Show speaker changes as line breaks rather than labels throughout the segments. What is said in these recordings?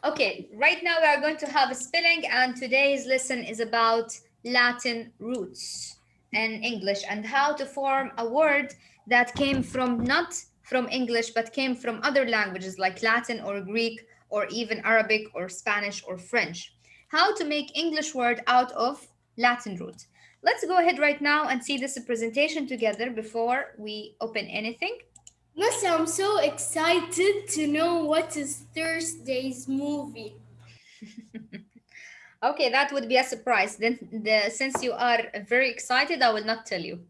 Okay, right now we are going to have a spelling, and today's lesson is about Latin roots in English and how to form a word that came from not from English but came from other languages like Latin or Greek or even Arabic or Spanish or French. How to make English word out of Latin root. Let's go ahead right now and see this presentation together before we open anything.
Miss, I'm so excited to know what is Thursday's movie.
Okay, that would be a surprise. Then, since you are very excited, I will not tell you.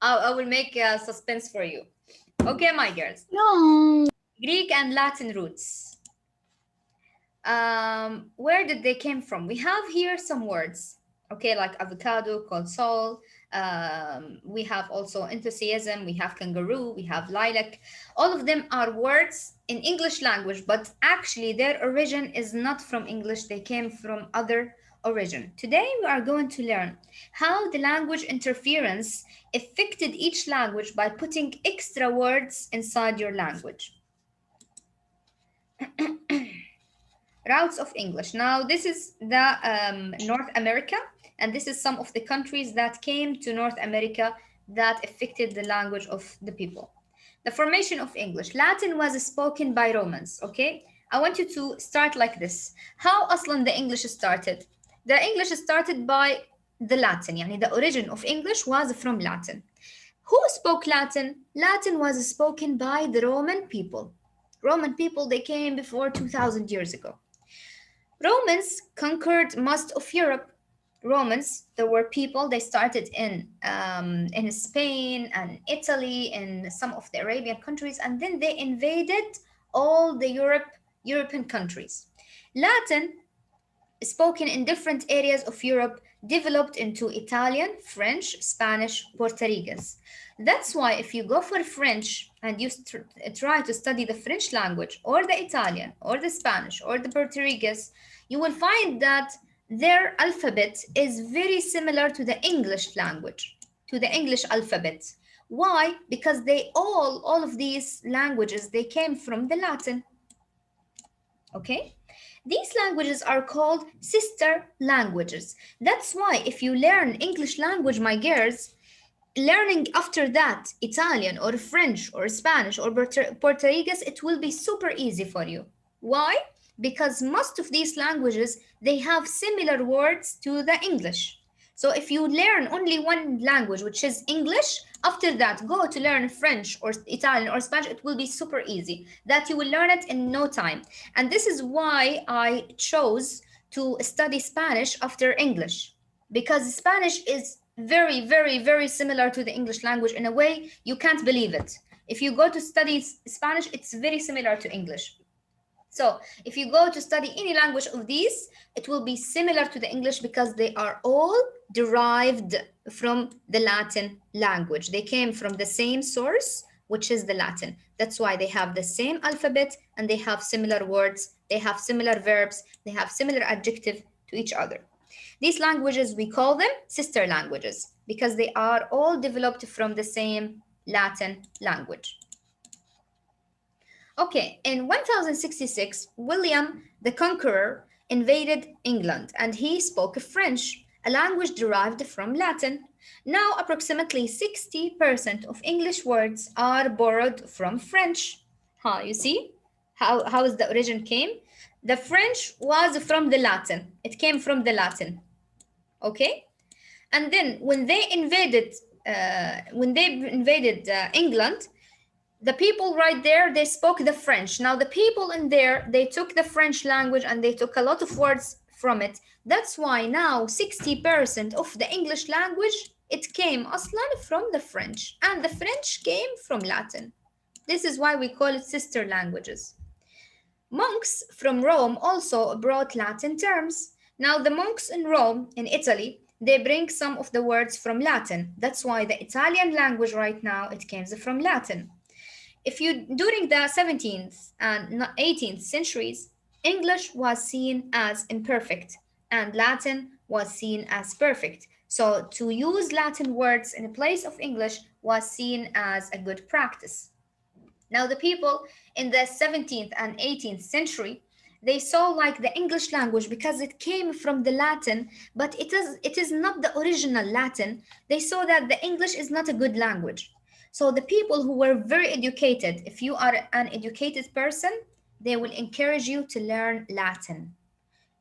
I will make a suspense for you. Okay, my girls.
No.
Greek and Latin roots. Where did they came from? We have here some words, okay, like avocado, console. We have also enthusiasm, we have kangaroo, we have lilac. All of them are words in English language, but actually their origin is not from English. They came from other origin. Today we are going to learn how the language interference affected each language by putting extra words inside your language. Routes of English. Now, this is the North America, and this is some of the countries that came to North America that affected the language of the people. The formation of English. Latin was spoken by Romans, okay? I want you to start like this. How Aslan the English started? The English started by the Latin, يعني the origin of English was from Latin. Who spoke Latin? Latin was spoken by the Roman people. Roman people, they came before 2000 years ago. Romans conquered most of Europe. Romans, there were people, they started in Spain and Italy and some of the Arabian countries, and then they invaded all the European countries. Latin, spoken in different areas of Europe, developed into Italian, French, Spanish, Portuguese. That's why if you go for French and you try to study the French language or the Italian or the Spanish or the Portuguese, you will find that their alphabet is very similar to the English language, to the English alphabet. Why? Because they all of these languages, they came from the Latin. Okay? These languages are called sister languages. That's why if you learn English language, my girls, learning after that Italian or French or Spanish or Portuguese, it will be super easy for you. Why? Because most of these languages, they have similar words to the English. So if you learn only one language, which is English, after that go to learn French or Italian or Spanish, it will be super easy. That you will learn it in no time. And this is why I chose to study Spanish after English, because Spanish is very, very, very similar to the English language in a way you can't believe it. If you go to study Spanish, it's very similar to English. So if you go to study any language of these, it will be similar to the English because they are all derived from the Latin language. They came from the same source, which is the Latin. That's why they have the same alphabet and they have similar words, they have similar verbs, they have similar adjective to each other. These languages, we call them sister languages because they are all developed from the same Latin language. Okay, in 1066, William the Conqueror invaded England and he spoke French, a language derived from Latin. Now, approximately 60% of English words are borrowed from French. You see how is the origin came? The French was from the Latin. It came from the Latin. Okay, and then when they invaded England, the people right there, they spoke the French. Now the people in there, they took the French language and they took a lot of words from it. That's why now 60% of the English language, it came aslan from the French, and the French came from Latin. This is why we call it sister languages. Monks from Rome also brought Latin terms. Now, the monks in Rome, in Italy, they bring some of the words from Latin. That's why the Italian language right now, it comes from Latin. If you during the 17th and 18th centuries, English was seen as imperfect and Latin was seen as perfect. So to use Latin words in place of English was seen as a good practice. Now, the people in the 17th and 18th century, they saw like the English language because it came from the Latin, but it is not the original Latin. They saw that the English is not a good language. So the people who were very educated, if you are an educated person, they will encourage you to learn Latin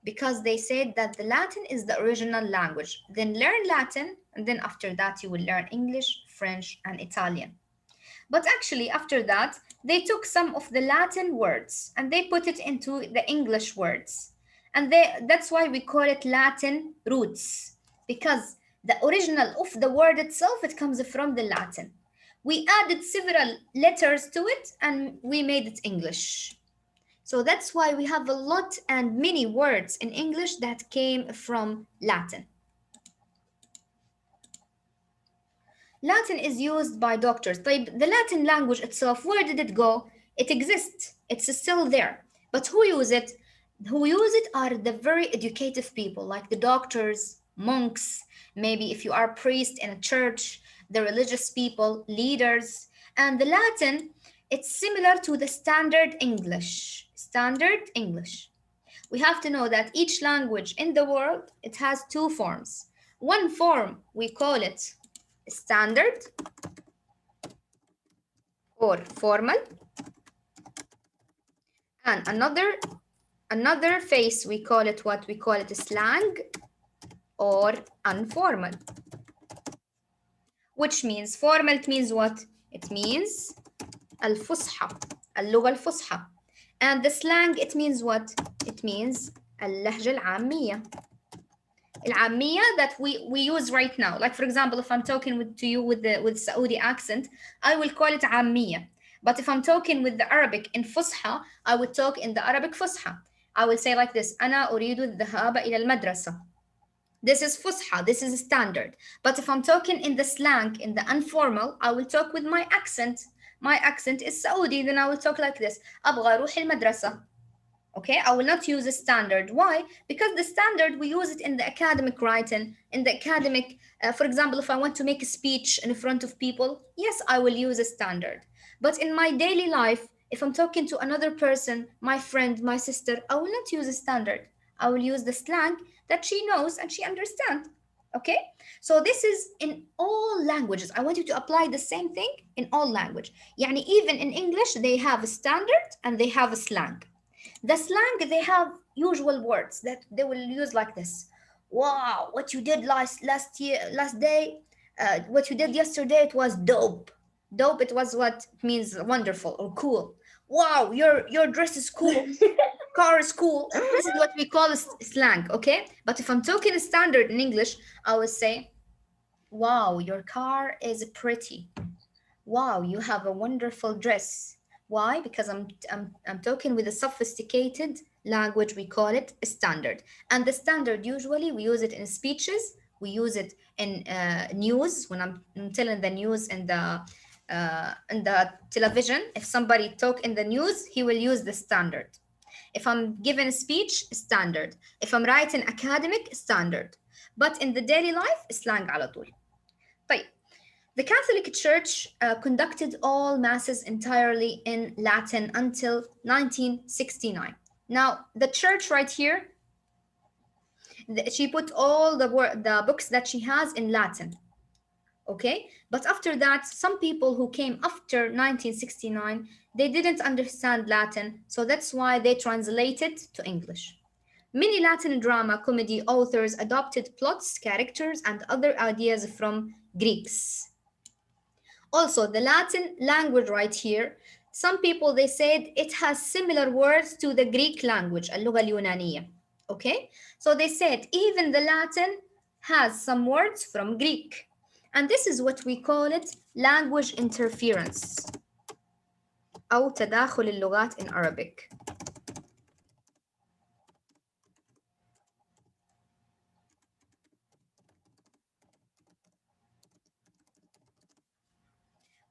because they said that the Latin is the original language. Then learn Latin, and then after that you will learn English, French, and Italian. But actually, after that, they took some of the Latin words and they put it into the English words. And that's why we call it Latin roots, because the original of the word itself, it comes from the Latin. We added several letters to it and we made it English. So that's why we have a lot and many words in English that came from Latin. Latin is used by doctors. The Latin language itself, where did it go? It exists. It's still there. But who use it? Who use it are the very educated people, like the doctors, monks, maybe if you are a priest in a church, the religious people, leaders. And the Latin, it's similar to the standard English. Standard English. We have to know that each language in the world, it has two forms. One form, we call it standard or formal, and another phase we call it what we call it slang or informal, which means formal. It means what? It means الفصحى, اللغة الفصحى. And the slang, it means what? It means اللهجة العامية. العامية that we use right now. Like for example, if I'm talking to you with Saudi accent, I will call it عامية. But if I'm talking with the Arabic in فصحى, I would talk in the Arabic فصحى. I will say like this: أنا أريد الذهاب إلى المدرسة. This is فصحى, this is standard. But if I'm talking in the slang, in the informal, I will talk with my accent. My accent is Saudi, then I will talk like this: أبغى أروح المدرسة. Okay, I will not use a standard. Why? Because the standard, we use it in the academic writing, in the academic, for example, if I want to make a speech in front of people, yes, I will use a standard. But in my daily life, if I'm talking to another person, my friend, my sister, I will not use a standard. I will use the slang that she knows and she understands. Okay, so this is in all languages. I want you to apply the same thing in all language. Yani even in English, they have a standard and they have a slang. The slang, they have usual words that they will use like this: wow, what you did last day, what you did yesterday, it was dope. Dope, it was what it means wonderful or cool. Wow, your dress is cool. Car is cool. This is what we call slang, okay? But if I'm talking standard in English, I would say, wow, your car is pretty. Wow, you have a wonderful dress. Why? Because I'm talking with a sophisticated language. We call it standard. And the standard, usually we use it in speeches. We use it in news. When I'm telling the news in the television, if somebody talk in the news, he will use the standard. If I'm giving a speech, standard. If I'm writing academic, standard. But in the daily life, slang على طول. طيب. The Catholic Church conducted all masses entirely in Latin until 1969. Now, the church right here, she put all the books that she has in Latin. Okay, but after that, some people who came after 1969, they didn't understand Latin, so that's why they translated to English. Many Latin drama comedy authors adopted plots, characters, and other ideas from Greeks. Also, the Latin language right here, some people, they said it has similar words to the Greek language, اللغة اليونانية. Okay, so they said even the Latin has some words from Greek. And this is what we call it language interference أو تداخل اللغات in Arabic.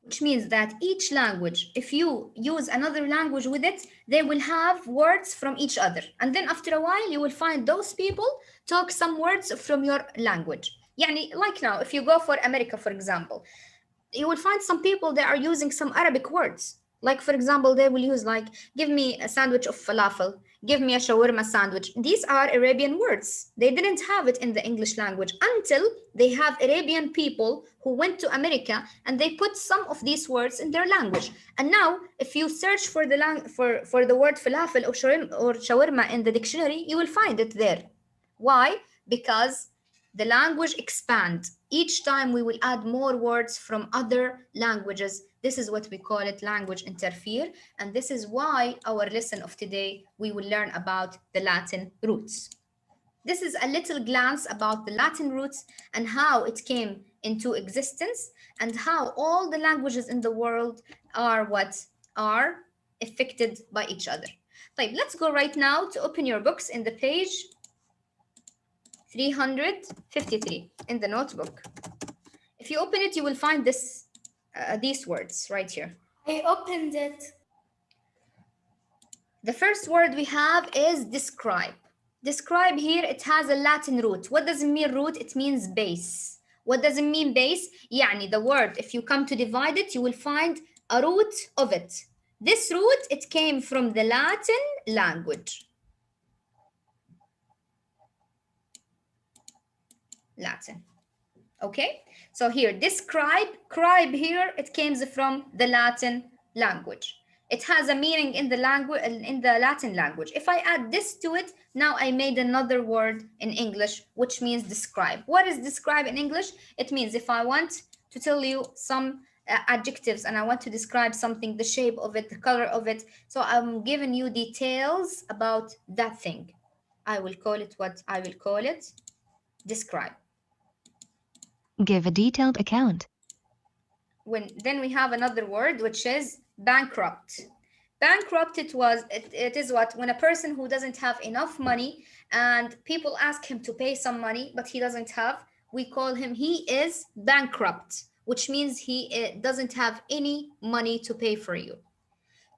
Which means that each language, if you use another language with it, they will have words from each other. And then after a while, you will find those people talk some words from your language. يعني, like now, if you go for America, for example, you will find some people that are using some Arabic words. Like, for example, they will use like, give me a sandwich of falafel, give me a shawarma sandwich. These are Arabian words. They didn't have it in the English language until they have Arabian people who went to America and they put some of these words in their language. And now, if you search for the for the word falafel or shawarma in the dictionary, you will find it there. Why? Because the language expands. Each time we will add more words from other languages. This is what we call it language interfere. And this is why our lesson of today, we will learn about the Latin roots. This is a little glance about the Latin roots and how it came into existence and how all the languages in the world are what are affected by each other. طيب, let's go right now to open your books in the page 353 in the notebook. If you open it, you will find these words right here.
I opened it.
The first word we have is describe. Describe here, it has a Latin root. What does it mean root? It means base. What does it mean base? يعني the word, if you come to divide it, you will find a root of it. This root, it came from the Latin language. Latin. Okay, so here describe, cribe here, it comes from the Latin language. It has a meaning in the language, in the Latin language. If I add this to it, now I made another word in English, which means describe. What is describe in English? It means if I want to tell you some adjectives and I want to describe something, the shape of it, the color of it. So I'm giving you details about that thing. I will call it what I will call it, describe.
Give a detailed account.
Then we have another word, which is bankrupt. Bankrupt, it is what, when a person who doesn't have enough money and people ask him to pay some money but he doesn't have, we call him, he is bankrupt, which means he doesn't have any money to pay for you.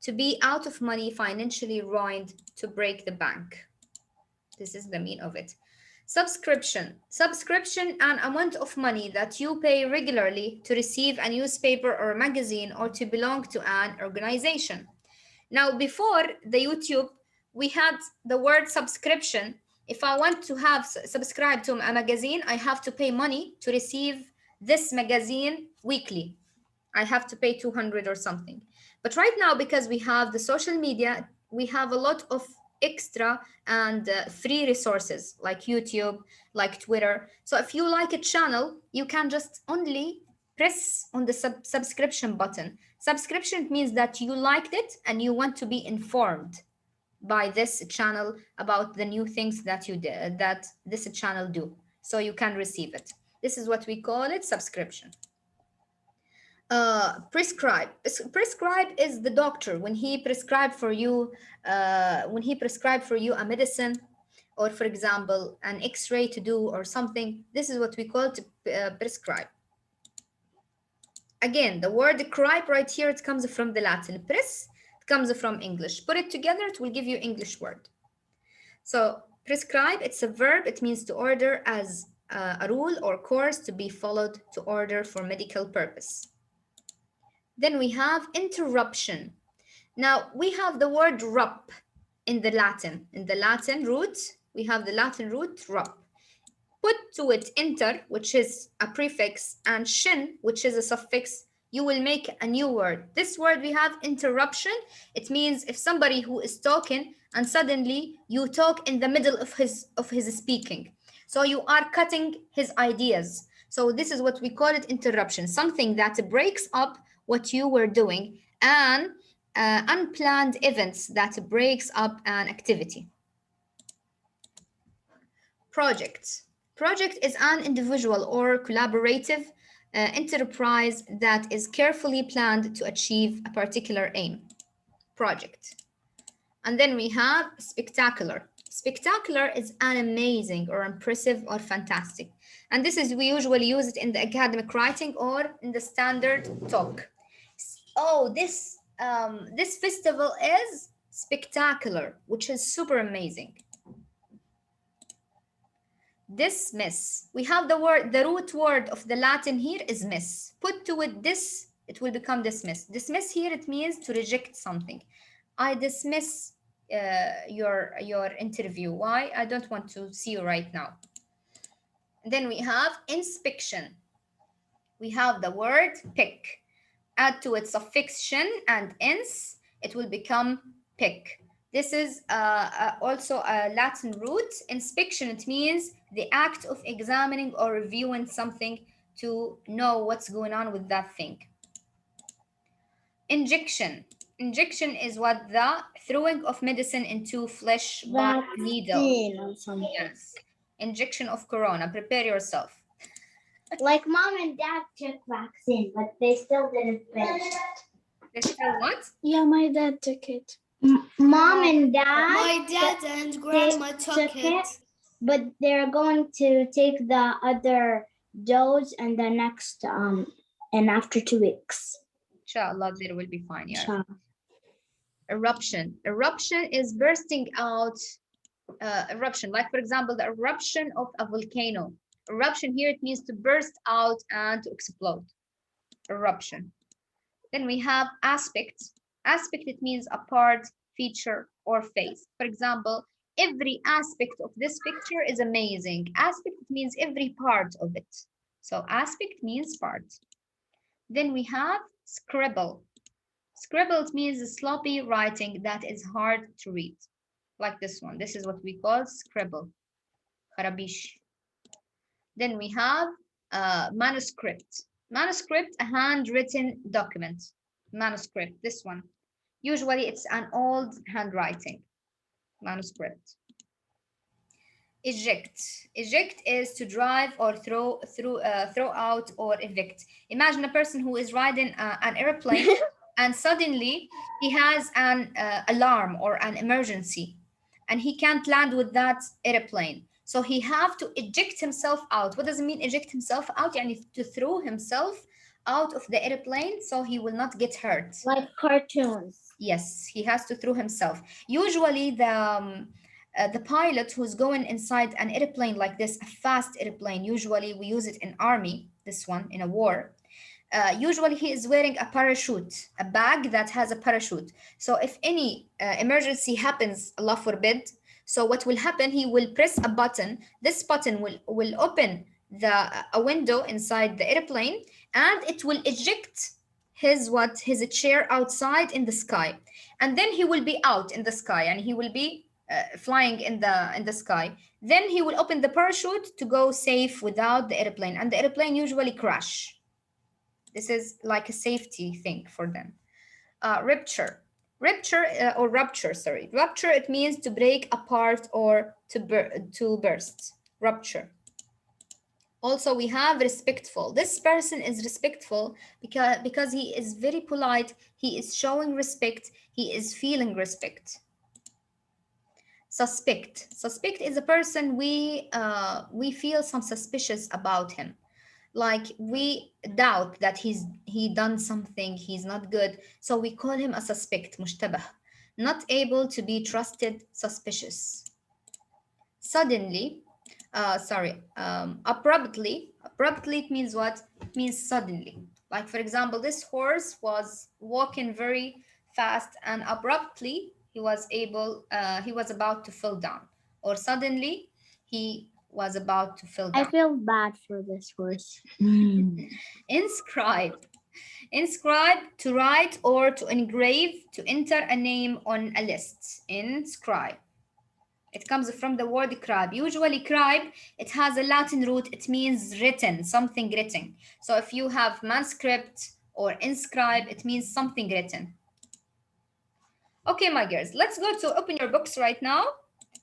To be out of money, financially ruined, to break the bank. This is the meaning of it. Subscription. Subscription, an amount of money that you pay regularly to receive a newspaper or a magazine or to belong to an organization. Now, before the YouTube, we had the word subscription. If I want to have subscribe to a magazine, I have to pay money to receive this magazine weekly. I have to pay 200 or something. But right now, because we have the social media, we have a lot of extra and free resources like YouTube, like Twitter. So if you like a channel, you can just only press on the subscription button. Subscription means that you liked it and you want to be informed by this channel about the new things that that this channel do. So you can receive it. This is what we call it, subscription. Prescribe. Prescribe is the doctor when he prescribed for you a medicine, or for example an x-ray to do or something. This is what we call to prescribe. Again, the word cribe right here, it comes from the Latin. Pres, it comes from English. Put it together, it will give you English word. So prescribe, it's a verb. It means to order as a rule or course to be followed, to order for medical purpose. Then we have interruption. Now we have the word rup in the Latin. In the Latin root, we have the Latin root rup. Put to it inter, which is a prefix, and shin, which is a suffix, you will make a new word. This word we have interruption. It means if somebody who is talking and suddenly you talk in the middle of his speaking. So you are cutting his ideas. So this is what we call it, interruption, something that breaks up what you were doing, and unplanned events that breaks up an activity. Project. Project is an individual or collaborative enterprise that is carefully planned to achieve a particular aim. Project. And then we have spectacular. Spectacular is an amazing or impressive or fantastic. And this is, we usually use it in the academic writing or in the standard talk. Oh, this festival is spectacular, which is super amazing. Dismiss. We have the root word of the Latin here is miss. Put to it this it will become dismiss. Dismiss here, it means to reject something. I dismiss your interview. Why? I don't want to see you right now. Then we have inspection. We have the word pick. Add to it suffixation and ins, it will become pick. This is also a Latin root. Inspection, it means the act of examining or reviewing something to know what's going on with that thing. Injection. Injection is what? The throwing of medicine into flesh by needle.
Vaccine or something.
Yes. Injection of corona. Prepare yourself.
Like mom and dad took vaccine, but they still didn't finish.
They still what?
Yeah, my dad took it. Mom and dad. My dad and grandma took it, but they're going to take the other dose and the next and after 2 weeks.
Inshallah, they will be fine. Yeah.
Inshallah.
Eruption. Eruption is bursting out. Eruption, like for example, the eruption of a volcano. Eruption here, it means to burst out and to explode. Eruption. Then we have aspect. Aspect, it means a part, feature, or face. For example, every aspect of this picture is amazing. Aspect, it means every part of it. So aspect means part. Then we have scribble. Scribble means sloppy writing that is hard to read. Like this one. This is what we call scribble. Kharabish. Then we have manuscript. Manuscript, a handwritten document. Manuscript, this one. Usually it's an old handwriting. Manuscript. Eject. Eject is to drive or throw out or evict. Imagine a person who is riding an airplane and suddenly he has an alarm or an emergency and he can't land with that airplane. So he have to eject himself out. What does it mean eject himself out? Yani to throw himself out of the airplane so he will not get hurt.
Like cartoons.
Yes, he has to throw himself. Usually the pilot who's going inside an airplane like this, a fast airplane, usually we use it in army, this one in a war. Usually he is wearing a parachute, a bag that has a parachute. So if any emergency happens, Allah forbid, so what will happen, he will press a button. This button will open a window inside the airplane and it will eject his chair outside in the sky. And then he will be out in the sky and he will be flying in the sky. Then he will open the parachute to go safe without the airplane, and the airplane usually crash. This is like a safety thing for them. Rupture. Rupture, sorry. Rupture, it means to break apart or to burst. Rupture. Also, we have respectful. This person is respectful because he is very polite. He is showing respect. He is feeling respect. Suspect. Suspect is a person we feel some suspicious about him. Like we doubt that he done something, he's not good. So we call him a suspect, mushtabah. Not able to be trusted, suspicious. Suddenly, abruptly. Abruptly, it means what? It means suddenly. Like for example, this horse was walking very fast and abruptly he was about to fall down, or suddenly he was about to fall down.
I feel bad for this horse.
Inscribe. Inscribe, to write or to engrave, to enter a name on a list. Inscribe. It comes from the word crib. Usually crib, it has a Latin root. It means written, something written. So if you have manuscript or inscribe, it means something written. Okay, my girls, let's go to open your books right now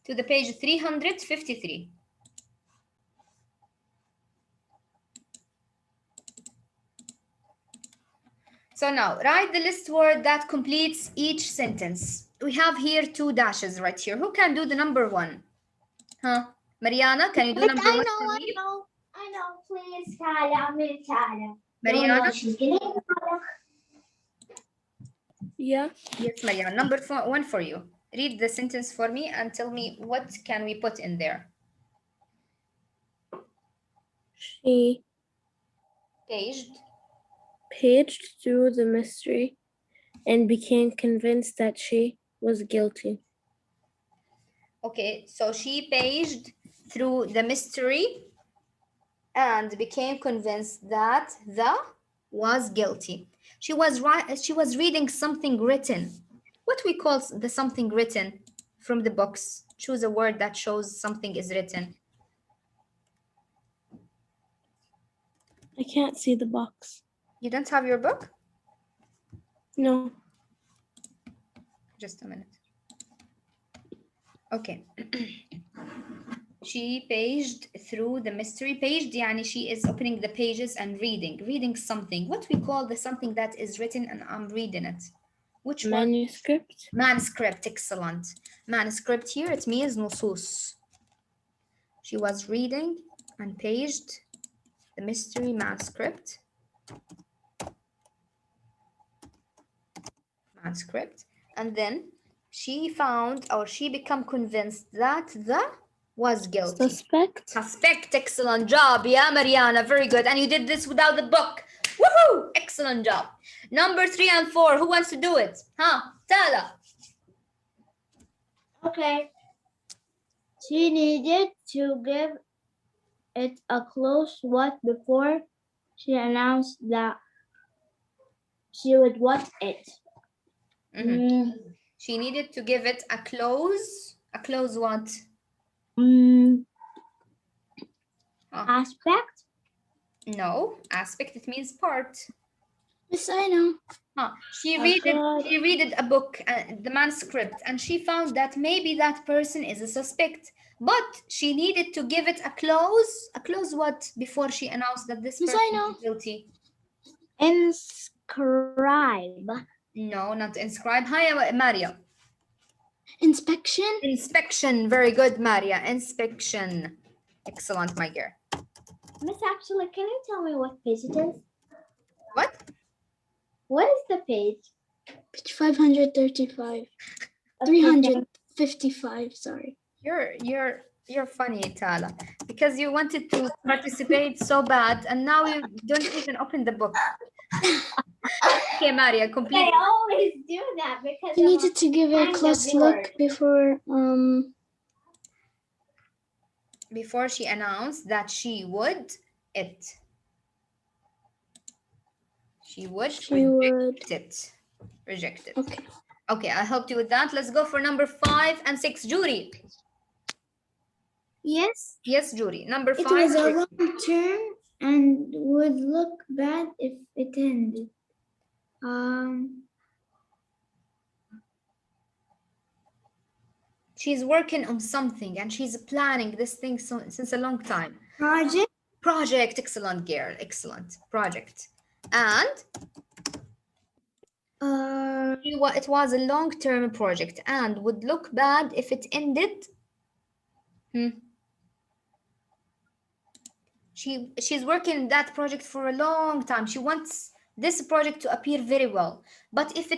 to the page 353. So now, write the list word that completes each sentence. We have here 2 dashes right here. Who can do the number 1? Huh? Mariana, can you do number 1 for me?
I know. Please, Tala.
Mariana?
Yeah.
Yes, Mariana. Number 1 for you. Read the sentence for me and tell me what can we put in there.
She
Paged.
paged through the mystery and became convinced that she was guilty.
Okay, so she paged through the mystery and became convinced that the was guilty. She was reading something written. What we call the something written from the books? Choose a word that shows something is written.
I can't see the box.
You don't have your book?
No.
Just a minute. Okay. She paged through the mystery. Paged يعني she is opening the pages and reading something. What we call the something that is written and I'm reading it. Which one?
Manuscript.
Manuscript, excellent. Manuscript here, it means نصوص. She was reading and paged the mystery manuscript. And then she found or she became convinced that the was guilty. Suspect, excellent job. Yeah, Mariana, very good. And you did this without the book. Woohoo! Excellent job. Number 3 and 4, who wants to do it? Huh? Tala.
Okay. She needed to give it a close watch before she announced that she would watch it.
She needed to give it a close what?
Aspect?
No, aspect, it means part.
Yes, I know.
She read a book, the manuscript, and she found that maybe that person is a suspect, but she needed to give it a close what before she announced that this person is guilty?
Inscribe.
No, not inscribe. Hi, Maria.
Inspection.
Inspection. Very good, Maria. Inspection. Excellent, my girl.
Miss, actually, can you tell me what page it is?
What?
What is the page?
Page 535. 355, sorry.
You're funny, Tala, because you wanted to participate so bad, and now you don't even open the book. Okay, Maria, complete.
I always do that because
You needed to give a close look
before she announced that she would reject it. Okay, I helped you with that. Let's go for number 5 and 6. Jury.
Yes.
Yes, Jury. Number 5.
It was a long term and would look bad if it ended.
She's working on something and she's planning this thing since a long time. Project. Excellent, girl. Excellent. Project. And it was a long-term project and would look bad if it ended. She's working on that project for a long time. She wants this project to appear very well. But if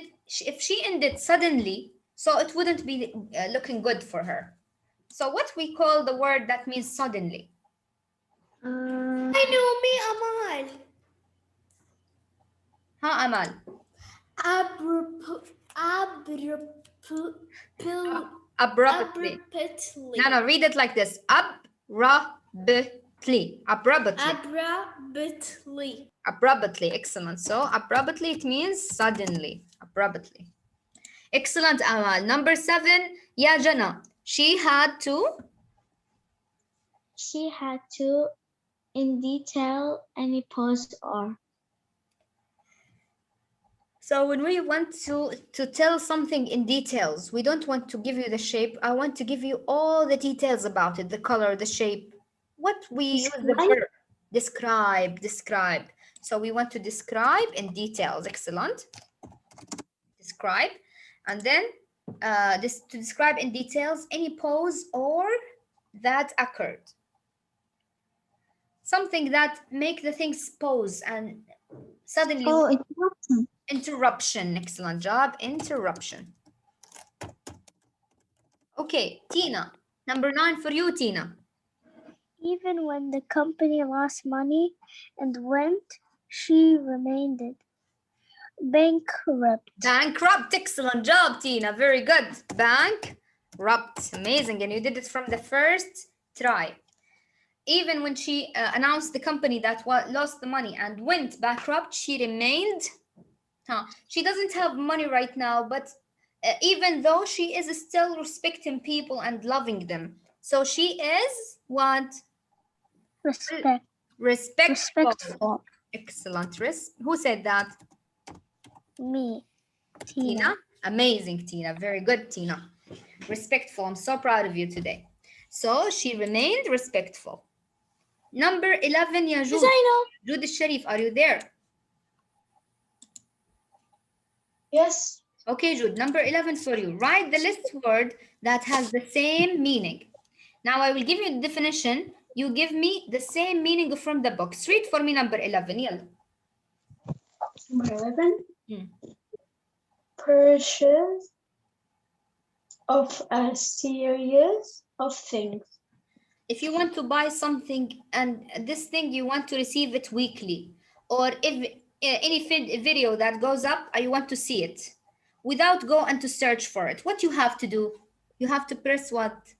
she ended suddenly, so it wouldn't be looking good for her. So what we call the word that means suddenly?
I know me, Amal.
Huh, Amal? Abruptly. No, read it like this. Abruptly. Abruptly. Excellent. So abruptly, it means suddenly. Abruptly. Excellent, Amal. Number 7, yeah, Jana. She had to
in detail any pose or.
So when we want to tell something in details, we don't want to give you the shape. I want to give you all the details about it, the color, the shape. What we use the verb. Describe. So we want to describe in details. Excellent. Describe. And then to describe in details any pose or that occurred. Something that make the things pause and suddenly. Interruption. Excellent job. Interruption. Okay, Tina. Number 9 for you, Tina.
Even when the company lost money and went She remained bankrupt.
Bankrupt. Excellent job, Tina. Very good. Bankrupt. Amazing. And you did it from the first try. Even when she announced the company that lost the money and went bankrupt, she remained. She doesn't have money right now, but even though she is still respecting people and loving them. So she is what? Respectful. Excellent. Who said that?
Me.
Tina. Amazing, Tina. Very good, Tina. Respectful. I'm so proud of you today. So she remained respectful. Number 11, ya Jude. Jude Sharif, are you there?
Yes.
Okay, Jude, number 11 for you. Write the list word that has the same meaning. Now I will give you the definition. You give me the same meaning from the box. Read for me number 11. Yalla.
Number 11. Purchase of a series of things.
If you want to buy something and this thing you want to receive it weekly, or if any video that goes up, you want to see it without go and to search for it, what you have to do? You have to press what?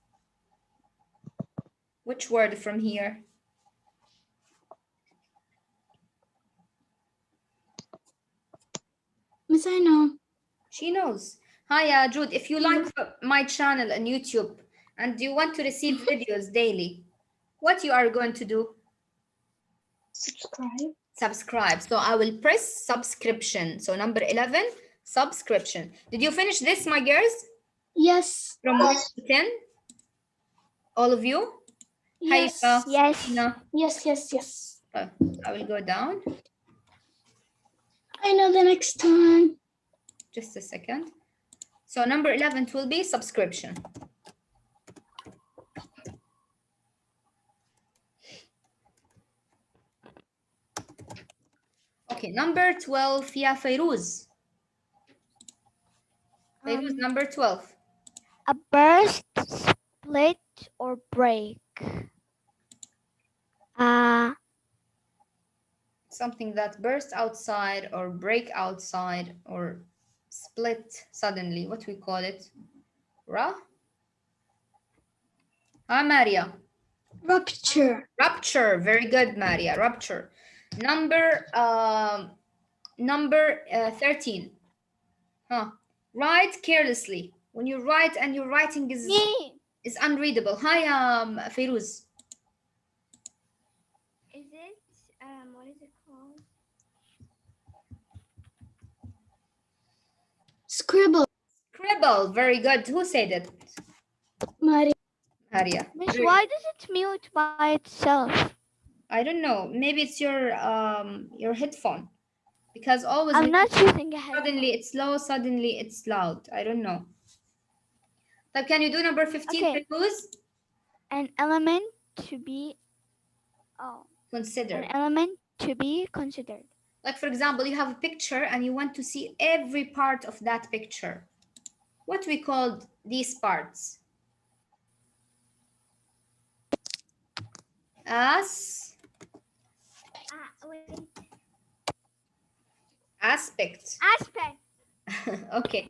Which word from here?
Miss, I know.
She knows. Hi, Jude. If you like my channel on YouTube and you want to receive videos daily, what you are going to do?
Subscribe.
Subscribe. So I will press subscription. So number 11, subscription. Did you finish this, my girls?
Yes.
From 1 to 10? All of you?
Yes.
Haifa,
Yes.
Tina.
Yes.
I will go down.
I know the next time.
Just a second. So number 11 will be subscription. Okay, number 12, yeah, Fairuz. Fairuz, number 12.
A burst, split, or break.
Something that bursts outside or break outside or split suddenly. What we call it? Ra? Maria.
Rupture.
Rupture. Very good, Maria. Rupture. Number 13. Write carelessly. When you write and your writing is unreadable. Hi, Feiruz.
Is it, what is it called? Scribble.
Scribble. Very good. Who said it?
Maria.
Maria.
Miss, why does it mute by itself?
I don't know. Maybe it's your headphone. Because always
I'm not using a headphone.
suddenly it's low, suddenly it's loud. I don't know. But can you do number 15,
Okay.
Feiruz?
An element to be
Consider.
An element to be considered.
Like, for example, you have a picture and you want to see every part of that picture. What we call these parts? As aspect. Okay.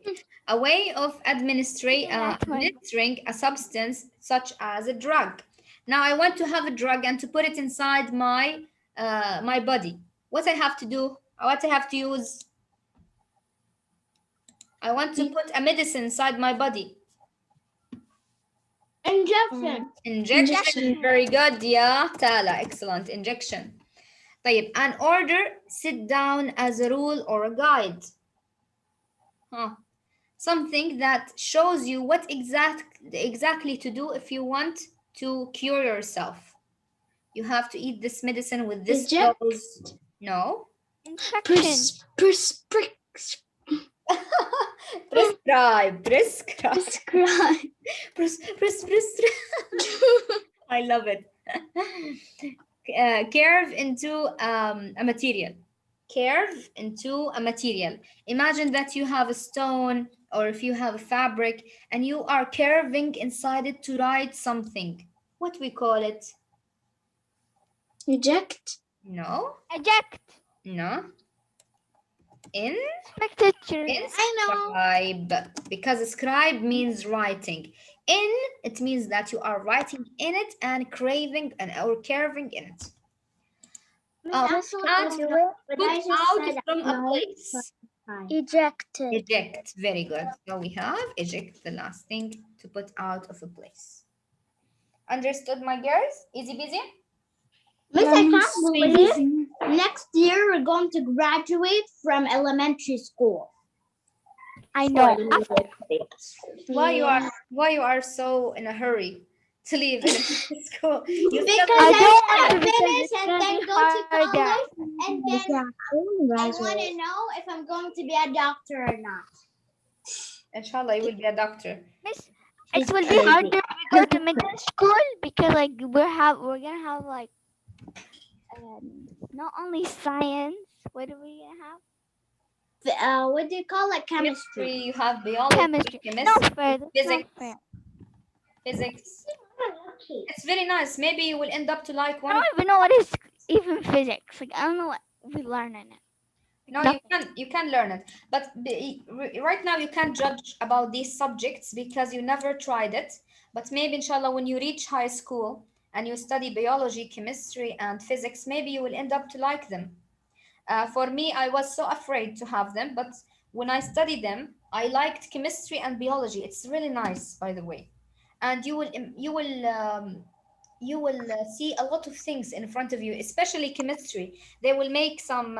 A way of administering a substance such as a drug. Now I want to have a drug and to put it inside my my body. What I have to do? What I have to use? I want to put a medicine inside my body. Injection. Very good. Yeah, Tala. Excellent. Injection. طيب, an order, sit down as a rule or a guide. Something that shows you what exactly to do if you want to cure yourself. You have to eat this medicine with this dose. No. Prescribe. I love it. Curve into a material. Curve into a material. Imagine that you have a stone or if you have a fabric and you are curving inside it to write something. What we call it?
Eject?
No.
Eject.
No. In
I
scribe, because scribe means writing. In, it means that you are writing in it and craving and or carving in it.
know. Miss,
Not
but
put
I just
out
said
from a
no.
place.
Ejected.
Eject, very good. So we have eject, the last thing to put out of a place. Understood, my girls? Easy busy?
Miss, I can't believe next year we're going to graduate from elementary school.
I know.
Why you are so in a hurry to leave elementary school? You
Because
still
I
don't
want to
want to
finish
because
and
it's
then
gonna
go
be
to
harder.
college, and then I want to know if I'm going to be a doctor or not.
Inshallah, you will be a doctor.
Miss, it will be harder if we go to middle school because like we're gonna have like not only science. What are we gonna have?
What do you call it? Chemistry.
You have biology,
Chemistry.
chemistry,
Not fair. That's
physics.
not fair.
Physics. It's very nice. Maybe you will end up to like
I
one of.
don't even know what is even physics. Like I don't know what we learn in it.
No, you can learn it, but right now you can't judge about these subjects because you never tried it. But maybe inshallah when you reach high school and you study biology, chemistry, and physics, maybe you will end up to like them. For me, I was so afraid to have them, but when I studied them, I liked chemistry and biology. It's really nice, by the way, and you will see a lot of things in front of you, especially chemistry. They will make some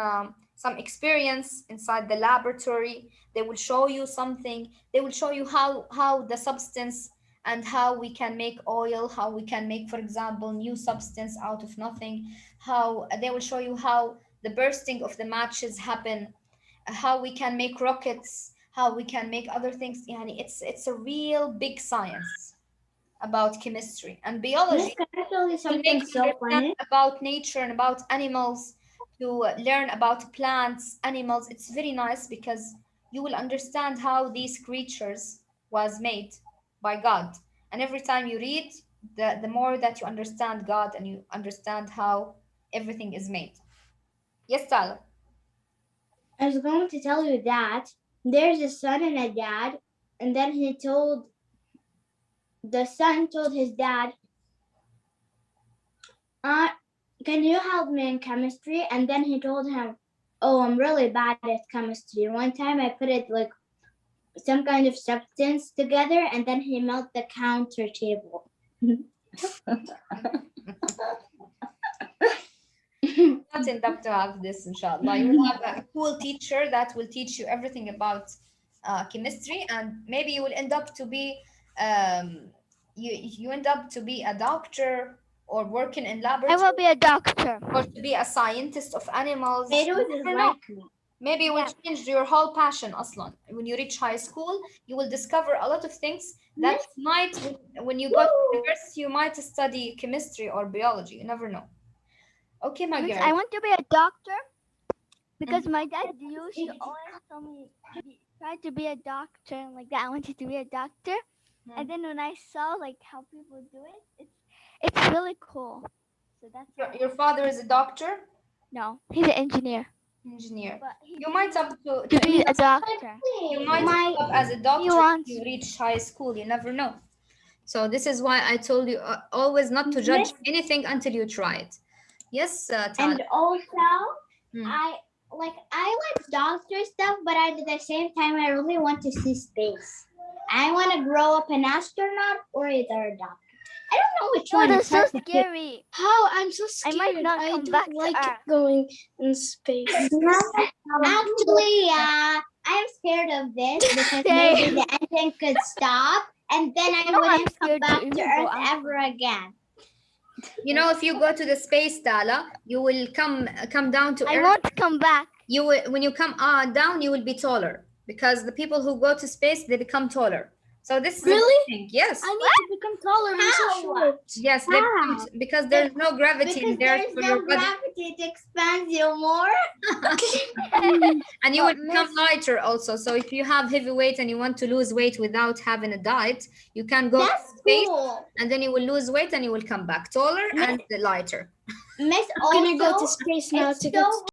experience inside the laboratory. They will show you something. They will show you how the substance and how we can make oil, how we can make, for example, new substance out of nothing. How they will show you how the bursting of the matches happen, how we can make rockets, how we can make other things. Yani it's a real big science about chemistry and biology.
Miss, can I tell you
To
something
make you
so
understand
funny?
about nature and about animals, to learn about plants, animals. It's very nice because you will understand how these creatures was made by God. And every time you read, the more that you understand God and you understand how everything is made. Yes, Tyler.
I was going to tell you that there's a son and a dad, and then the son told his dad, can you help me in chemistry? And then he told him, oh, I'm really bad at chemistry. One time I put it like some kind of substance together, and then he melted the counter table.
Not end up to have this, inshallah. You will have a cool teacher that will teach you everything about chemistry, and maybe you will end up to be you end up to be a doctor or working in
I
laboratory
will be a doctor.
or to be a scientist of animals.
It
You
was
never know.
like me.
Maybe you will change your whole passion aslan. When you reach high school, you will discover a lot of things that might, when you go to university, you might study chemistry or biology. You never know. Okay, my
Miss,
girl.
I want to be a doctor because my dad used to always tell me try to be a doctor and like that. I wanted to be a doctor, and then when I saw like how people do it, it's really cool. So that's
Your father is a doctor,
no, he's an engineer.
engineer.
But
You might up
to be a doctor.
you might end up as a doctor
wants-
if you reach high school. You never know. So this is why I told you always not to judge anything until you try it. Yes, Tala.
And also, I like doctor stuff, but at the same time, I really want to see space. I want to grow up an astronaut or either a doctor. I don't know which one.
That's so scary.
How? I'm so scared.
I might not come back to
like
Earth.
going in space.
Actually, I'm scared of this because maybe the engine could stop, and then I wouldn't come
scared to
back to
even
Earth
go out.
ever again.
You know, if you go to the space, Tala, you will come down to
I
Earth.
won't come back.
You will, when you come down, you will be taller because the people who go to space they become taller. So this is a good thing. Yes.
I need to become taller. I'm so short.
Yes, they become, because there's no gravity
Because
in there
there's
for
no
your body,
gravity to expand you more.
and you will become lighter also. So if you have heavy weight and you want to lose weight without having a diet, you can go
That's
to space,
cool.
and then you will lose weight and you will come back taller and lighter.
Miss,
I'm gonna go to
also,
space now
it's
to get
so